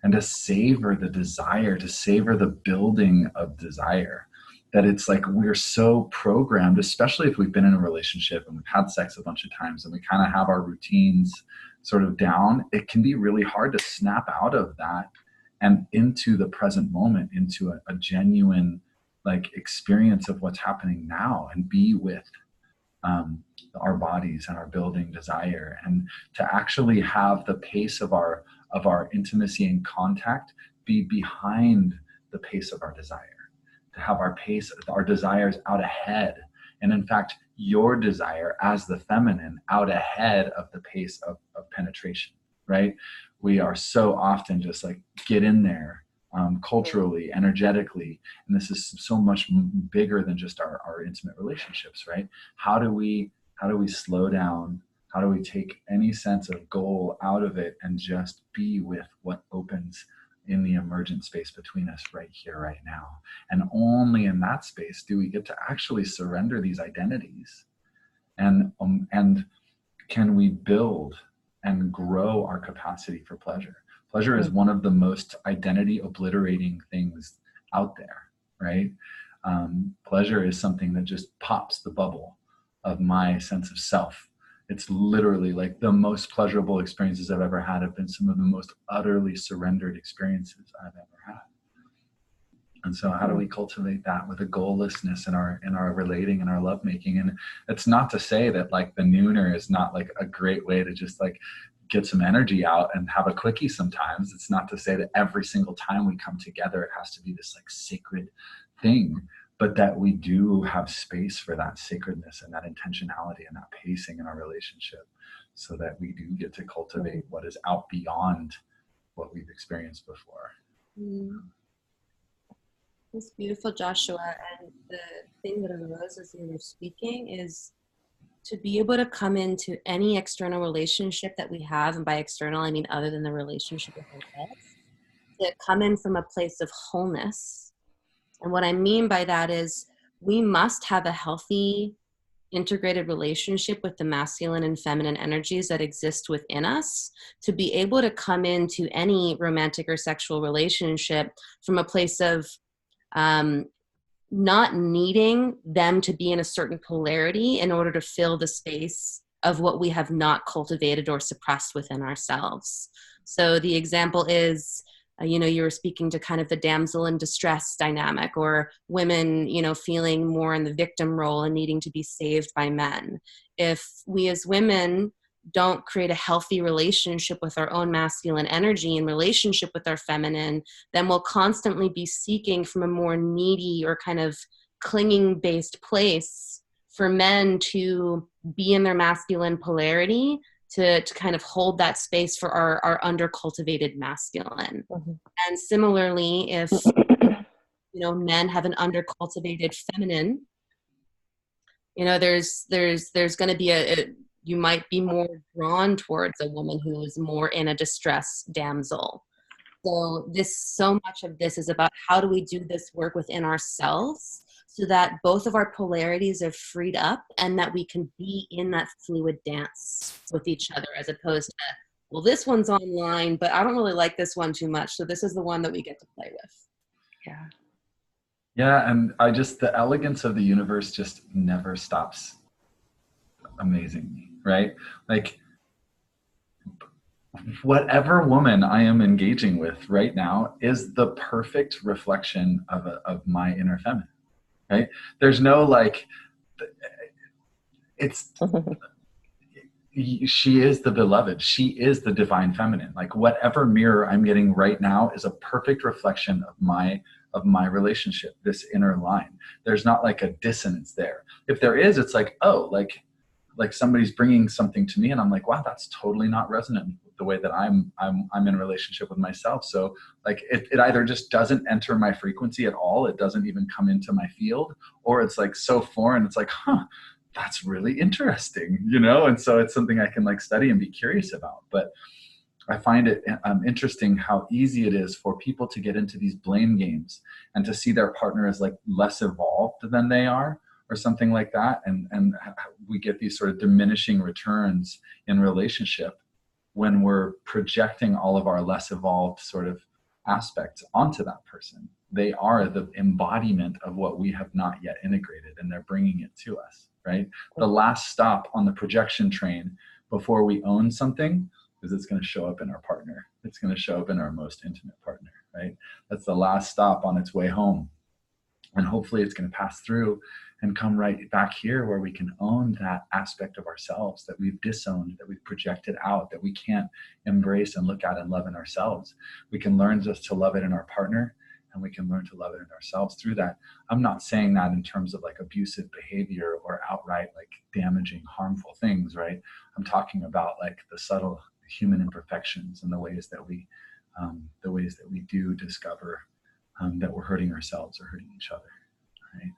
and to savor the desire, to savor the building of desire. That it's like we're so programmed, especially if we've been in a relationship and we've had sex a bunch of times and we kind of have our routines sort of down, it can be really hard to snap out of that and into the present moment, into a genuine like experience of what's happening now, and be with our bodies and our building desire, and to actually have the pace of our intimacy and contact be behind the pace of our desire, to have our desires out ahead, and in fact your desire as the feminine out ahead of the pace of penetration, right? We are so often just like, get in there, culturally, energetically, and this is so much bigger than just our intimate relationships, right? How do we slow down? How do we take any sense of goal out of it and just be with what opens in the emergent space between us right here, right now? And only in that space do we get to actually surrender these identities, and can we build and grow our capacity for pleasure. Pleasure is one of the most identity obliterating things out there, right? Pleasure is something that just pops the bubble of my sense of self. It's literally like the most pleasurable experiences I've ever had have been some of the most utterly surrendered experiences I've ever had. And so how do we cultivate that with a goallessness in our relating and our lovemaking? And it's not to say that like the nooner is not like a great way to just like get some energy out and have a quickie sometimes. It's not to say that every single time we come together, it has to be this like sacred thing, but that we do have space for that sacredness and that intentionality and that pacing in our relationship, so that we do get to cultivate what is out beyond what we've experienced before. It's beautiful, Joshua. And the thing that arose as you were speaking is to be able to come into any external relationship that we have, and by external, I mean other than the relationship with ourselves, to come in from a place of wholeness. And what I mean by that is we must have a healthy, integrated relationship with the masculine and feminine energies that exist within us to be able to come into any romantic or sexual relationship from a place of um, not needing them to be in a certain polarity in order to fill the space of what we have not cultivated or suppressed within ourselves. So the example is, you were speaking to kind of the damsel in distress dynamic, or women, feeling more in the victim role and needing to be saved by men. If we as women don't create a healthy relationship with our own masculine energy and relationship with our feminine, then we'll constantly be seeking from a more needy or kind of clinging based place for men to be in their masculine polarity, to kind of hold that space for our undercultivated masculine. Mm-hmm. And similarly, if men have an undercultivated feminine, there's going to be you might be more drawn towards a woman who is more in a distress damsel. So much of this is about how do we do this work within ourselves so that both of our polarities are freed up and that we can be in that fluid dance with each other, as opposed to, well, this one's online, but I don't really like this one too much, so this is the one that we get to play with. Yeah. Yeah, and the elegance of the universe just never stops amazing me, right? Like, whatever woman I am engaging with right now is the perfect reflection of my inner feminine, right? There's no she is the beloved. She is the divine feminine. Like, whatever mirror I'm getting right now is a perfect reflection of my relationship, this inner line. There's not like a dissonance there. If there is, it's like, oh, like somebody's bringing something to me and I'm like, wow, that's totally not resonant with the way that I'm in a relationship with myself. So like it either just doesn't enter my frequency at all. It doesn't even come into my field, or it's like so foreign. It's like, that's really interesting, And so it's something I can like study and be curious about. But I find it interesting how easy it is for people to get into these blame games and to see their partner as like less evolved than they are, or something like that. And we get these sort of diminishing returns in relationship when we're projecting all of our less evolved sort of aspects onto that person. They are the embodiment of what we have not yet integrated, and they're bringing it to us, right? The last stop on the projection train before we own something is it's going to show up in our partner. It's going to show up in our most intimate partner, right? That's the last stop on its way home. And hopefully it's going to pass through and come right back here where we can own that aspect of ourselves that we've disowned, that we've projected out, that we can't embrace and look at and love in ourselves. We can learn just to love it in our partner, and we can learn to love it in ourselves through that. I'm not saying that in terms of like abusive behavior or outright like damaging, harmful things, right? I'm talking about like the subtle human imperfections and the ways that we do discover that we're hurting ourselves or hurting each other, right?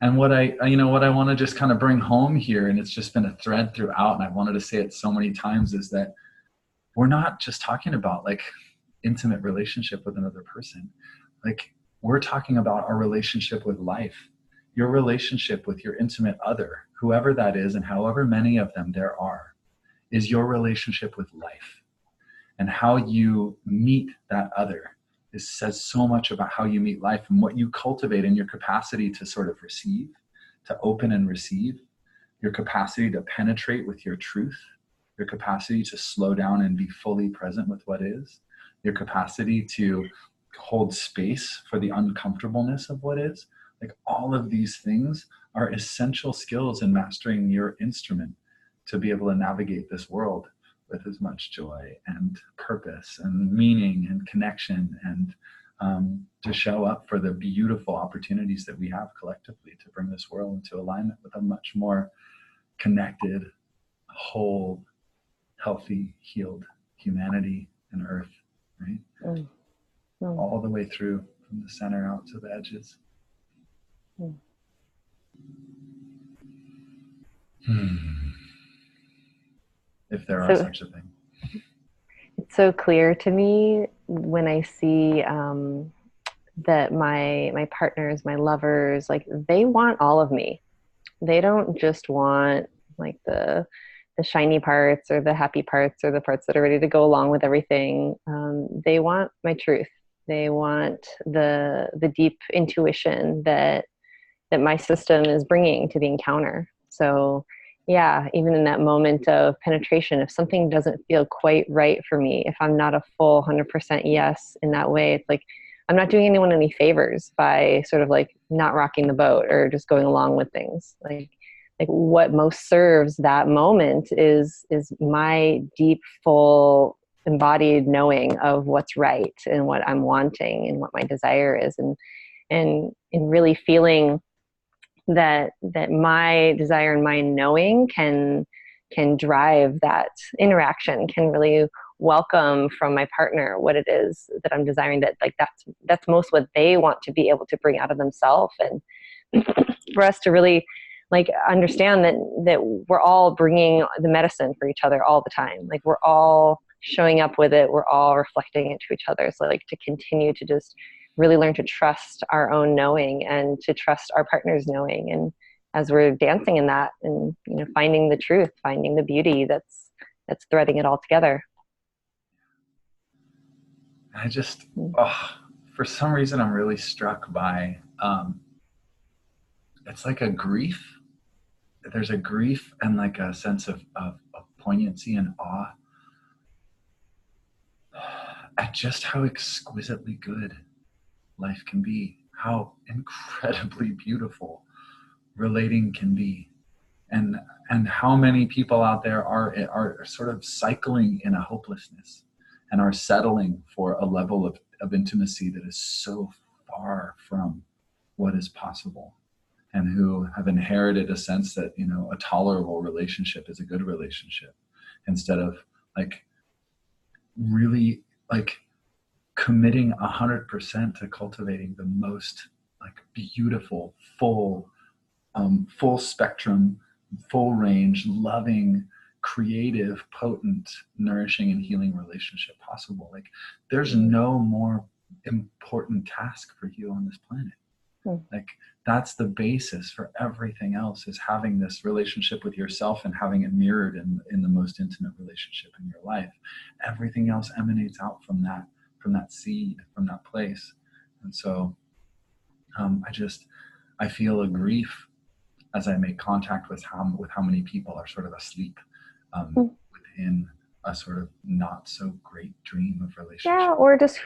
And what I want to just kind of bring home here, and it's just been a thread throughout, and I wanted to say it so many times, is that we're not just talking about like intimate relationship with another person. Like, we're talking about our relationship with life, your relationship with your intimate other, whoever that is, and however many of them there are, is your relationship with life. And how you meet that other says so much about how you meet life and what you cultivate in your capacity to sort of receive, to open and receive, your capacity to penetrate with your truth, your capacity to slow down and be fully present with what is, your capacity to hold space for the uncomfortableness of what is. Like, all of these things are essential skills in mastering your instrument to be able to navigate this world with as much joy and purpose and meaning and connection, and to show up for the beautiful opportunities that we have collectively to bring this world into alignment with a much more connected, whole, healthy, healed humanity and earth, right? all the way through from the center out to the edges. If there are such a thing. It's so clear to me when I see that my partners, my lovers, like they want all of me. They don't just want like the shiny parts or the happy parts or the parts that are ready to go along with everything. They want my truth. They want the deep intuition that my system is bringing to the encounter. So yeah, even in that moment of penetration, if something doesn't feel quite right for me, if I'm not a full 100% yes in that way, it's like I'm not doing anyone any favors by sort of like not rocking the boat or just going along with things. Like what most serves that moment is my deep, full, embodied knowing of what's right and what I'm wanting and what my desire is, and really feeling that my desire and my knowing can drive that interaction, can really welcome from my partner what it is that I'm desiring, that like that's most what they want to be able to bring out of themselves. And for us to really like understand that we're all bringing the medicine for each other all the time. Like we're all showing up with it. We're all reflecting it to each other. So like to continue to just really learn to trust our own knowing and to trust our partner's knowing. And as we're dancing in that and, you know, finding the truth, finding the beauty that's threading it all together. I just, for some reason, I'm really struck by, it's like a grief. There's a grief and like a sense of poignancy and awe at just how exquisitely good life can be, how incredibly beautiful relating can be, and how many people out there are sort of cycling in a hopelessness and are settling for a level of intimacy that is so far from what is possible, and who have inherited a sense that, you know, a tolerable relationship is a good relationship, instead of like really like committing 100% to cultivating the most like beautiful, full spectrum, full range, loving, creative, potent, nourishing, and healing relationship possible. Like there's no more important task for you on this planet. Like that's the basis for everything else, is having this relationship with yourself and having it mirrored in the most intimate relationship in your life. Everything else emanates out from that seed, from that place. And so I feel a grief as I make contact with how many people are sort of asleep within a sort of not so great dream of relationship. Yeah, or just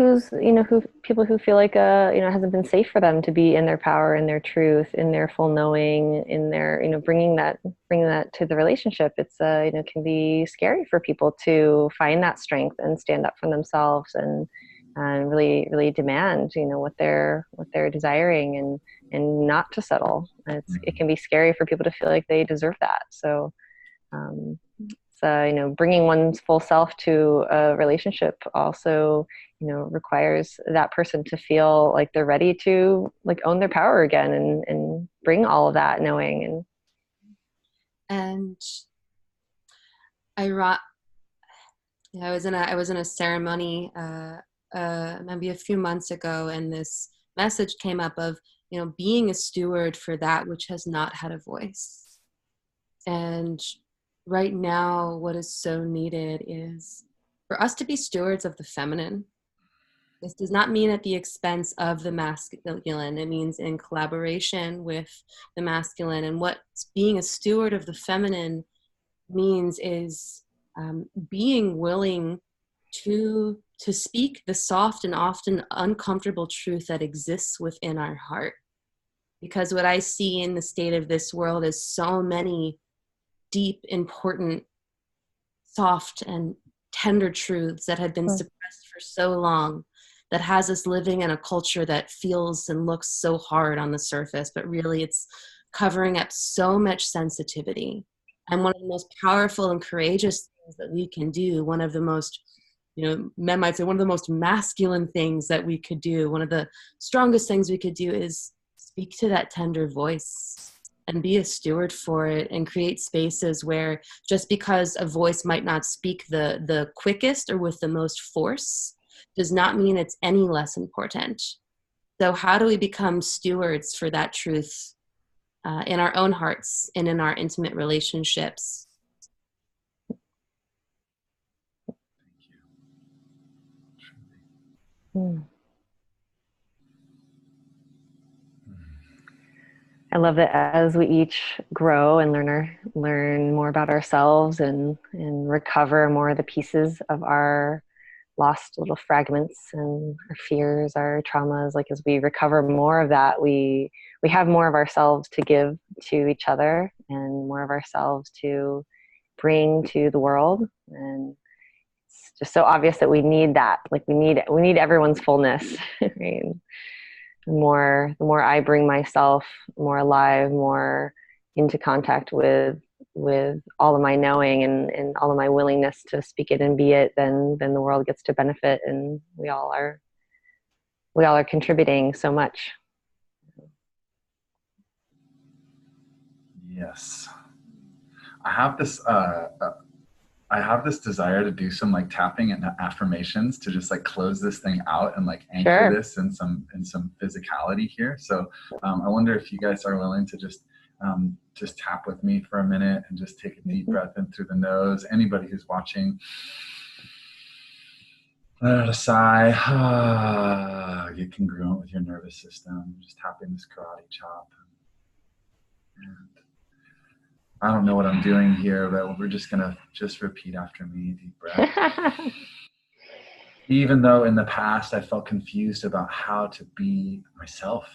people who feel like it hasn't been safe for them to be in their power, in their truth, in their full knowing, in their bringing that to the relationship. It's can be scary for people to find that strength and stand up for themselves and really really demand what they're desiring and not to settle. It can be scary for people to feel like they deserve that. So bringing one's full self to a relationship also requires that person to feel like they're ready to like own their power again and bring all of that knowing. And I was in a ceremony maybe a few months ago, and this message came up of being a steward for that which has not had a voice. And right now, what is so needed is for us to be stewards of the feminine. This does not mean at the expense of the masculine. It means in collaboration with the masculine. And what being a steward of the feminine means is being willing to speak the soft and often uncomfortable truth that exists within our heart. Because what I see in the state of this world is so many deep, important, soft, and tender truths that have been suppressed for so long, that has us living in a culture that feels and looks so hard on the surface, but really it's covering up so much sensitivity. And one of the most powerful and courageous things that we can do, one of the most men might say one of the most masculine things that we could do, one of the strongest things we could do is speak to that tender voice and be a steward for it, and create spaces where just because a voice might not speak the quickest or with the most force does not mean it's any less important. So how do we become stewards for that truth in our own hearts and in our intimate relationships? I love that as we each grow and learn more about ourselves and recover more of the pieces of our lost little fragments and our fears, our traumas, like as we recover more of that, we have more of ourselves to give to each other and more of ourselves to bring to the world. And it's just so obvious that we need that. Like we need everyone's fullness, right? The more I bring myself more alive, more into contact with all of my knowing and all of my willingness to speak it and be it, then the world gets to benefit, and we all are contributing so much. Yes. I have this desire to do some like tapping and affirmations to just like close this thing out and like anchor this in some physicality here. So I wonder if you guys are willing to just tap with me for a minute and just take a deep breath in through the nose. Anybody who's watching, let out a sigh. Get congruent with your nervous system. Just tapping this karate chop. And I don't know what I'm doing here, but we're just gonna repeat after me. Deep breath. Even though in the past I felt confused about how to be myself.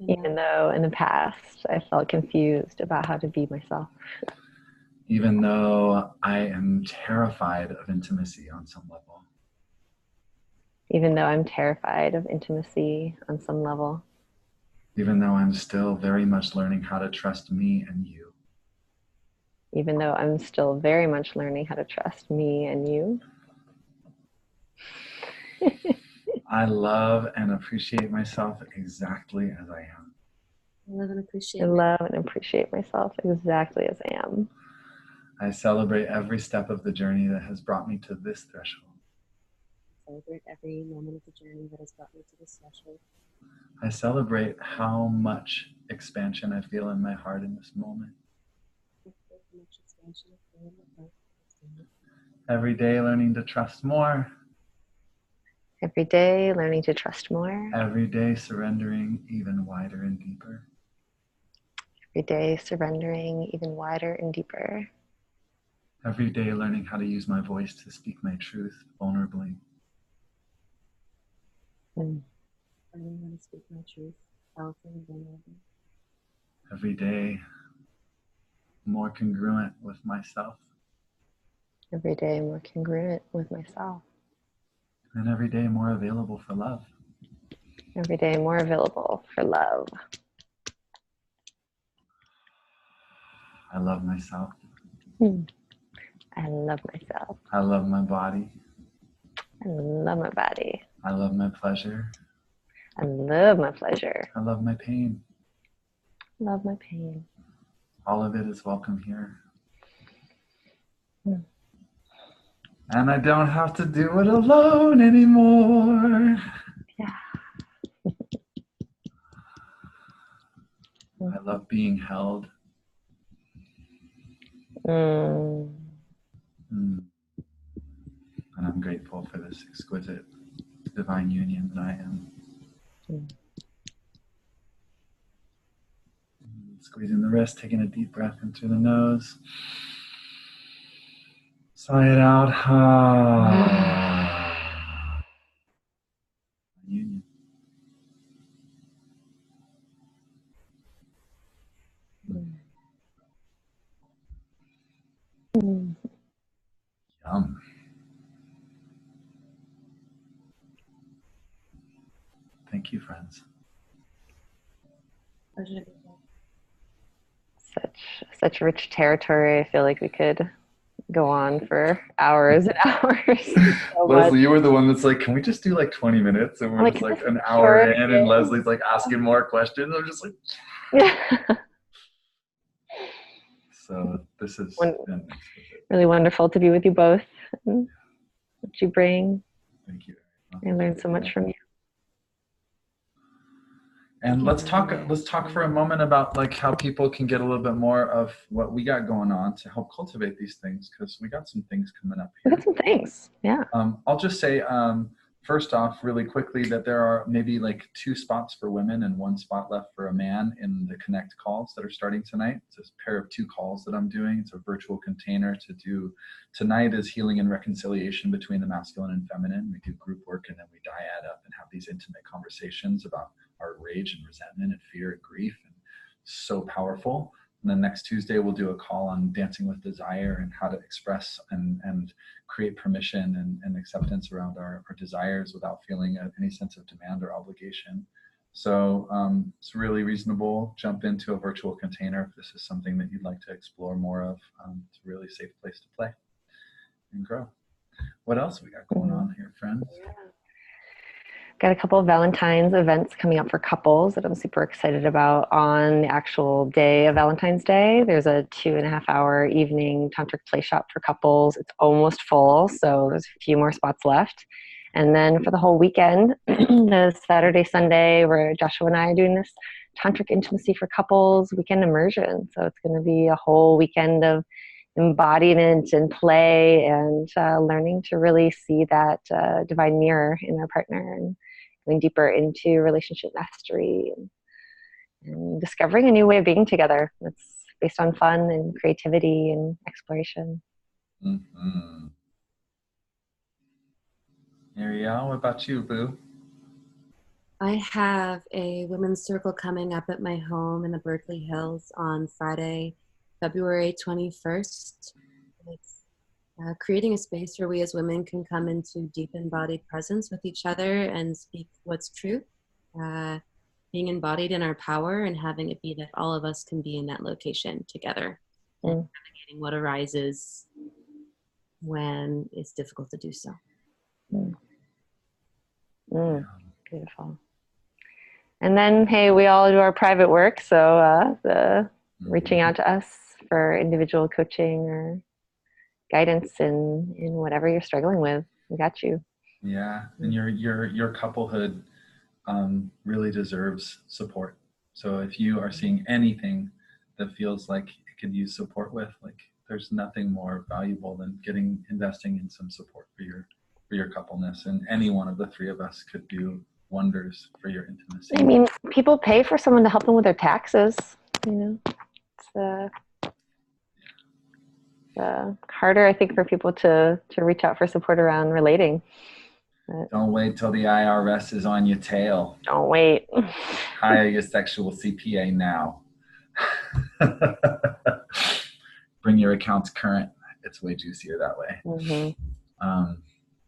Even though in the past I felt confused about how to be myself. Even though I am terrified of intimacy on some level. Even though I'm terrified of intimacy on some level. Even though I'm still very much learning how to trust me and you. Even though I'm still very much learning how to trust me and you. I love and appreciate myself exactly as I am. I love and appreciate myself exactly as I am. I celebrate every step of the journey that has brought me to this threshold. Celebrate every moment of the journey that has brought me to this threshold. I celebrate how much expansion I feel in my heart in this moment. Every day learning to trust more. Every day learning to trust more. Every day surrendering even wider and deeper. Every day surrendering even wider and deeper. Every day learning how to use my voice to speak my truth vulnerably. Learning how to speak my truth powerfully and vulnerably. Every day more congruent with myself. Every day more congruent with myself. And every day more available for love. Every day more available for love. I love myself. I love myself. I love my body. I love my body. I love my pleasure. I love my pleasure. I love my pain. Love my pain. All of it is welcome here. And I don't have to do it alone anymore. Yeah. I love being held. Mm. And I'm grateful for this exquisite divine union that I am. Squeezing the wrist, taking a deep breath in through the nose. Sigh it out. Union. Yum. Thank you, friends. Such rich territory. I feel like we could go on for hours and hours. So Leslie, much. you were the one that's like, can we just do like 20 minutes? And we're Like, just like this an is hour short. in, and Leslie's like asking more questions. I'm just like, Yeah. so this has been exquisite. Really wonderful to be with you both. And what you bring. Thank you. I learned so much from you. And let's talk for a moment about like how people can get a little bit more of what we got going on to help cultivate these things, because we got some things coming up here. We got some things. Yeah. I'll just say first off really quickly that there are maybe like 2 spots for women and 1 spot left for a man in the Connect calls that are starting tonight. It's a pair of 2 calls that I'm doing. It's a virtual container to do. Tonight is healing and reconciliation between the masculine and feminine. We do group work, and then we dyad up and have these intimate conversations about our rage and resentment and fear and grief, and so powerful. And then next Tuesday we'll do a call on dancing with desire and how to express and create permission and acceptance around our desires without feeling any sense of demand or obligation. So it's really reasonable. Jump into a virtual container if this is something that you'd like to explore more of. It's a really safe place to play and grow. What else we got going on here, friends? Got a couple of Valentine's events coming up for couples that I'm super excited about on the actual day of Valentine's Day. There's a 2.5-hour evening tantric play shop for couples. It's almost full, so there's a few more spots left. And then for the whole weekend, the Saturday, Sunday, where Joshua and I are doing this tantric intimacy for couples weekend immersion. So it's going to be a whole weekend of embodiment and play and learning to really see that divine mirror in our partner and going deeper into relationship mastery and discovering a new way of being together that's based on fun and creativity and exploration. Mm-hmm. Arielle, what about you, boo? I have a women's circle coming up at my home in the Berkeley Hills on Friday, February 21st. It's creating a space where we as women can come into deep embodied presence with each other and speak what's true, being embodied in our power and having it be that all of us can be in that location together, and navigating what arises when it's difficult to do so. Beautiful. And then, hey, we all do our private work, so the reaching out to us for individual coaching or guidance in whatever you're struggling with, we got you. Yeah, and your couplehood really deserves support. So if you are seeing anything that feels like it could use support with, like there's nothing more valuable than investing in some support for your coupleness, and any one of the 3 of us could do wonders for your intimacy. I mean, people pay for someone to help them with their taxes, you know. It's harder, I think, for people to reach out for support around relating. But don't wait till the IRS is on your tail. Don't wait. Hire your sexual CPA now. Bring your accounts current. It's way juicier that way. Mm-hmm.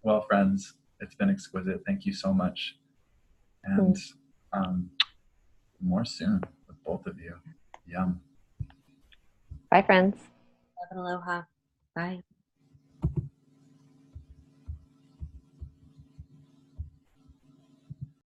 Well, friends, it's been exquisite. Thank you so much. And more soon with both of you. Yum. Bye, friends. Love and aloha. Bye.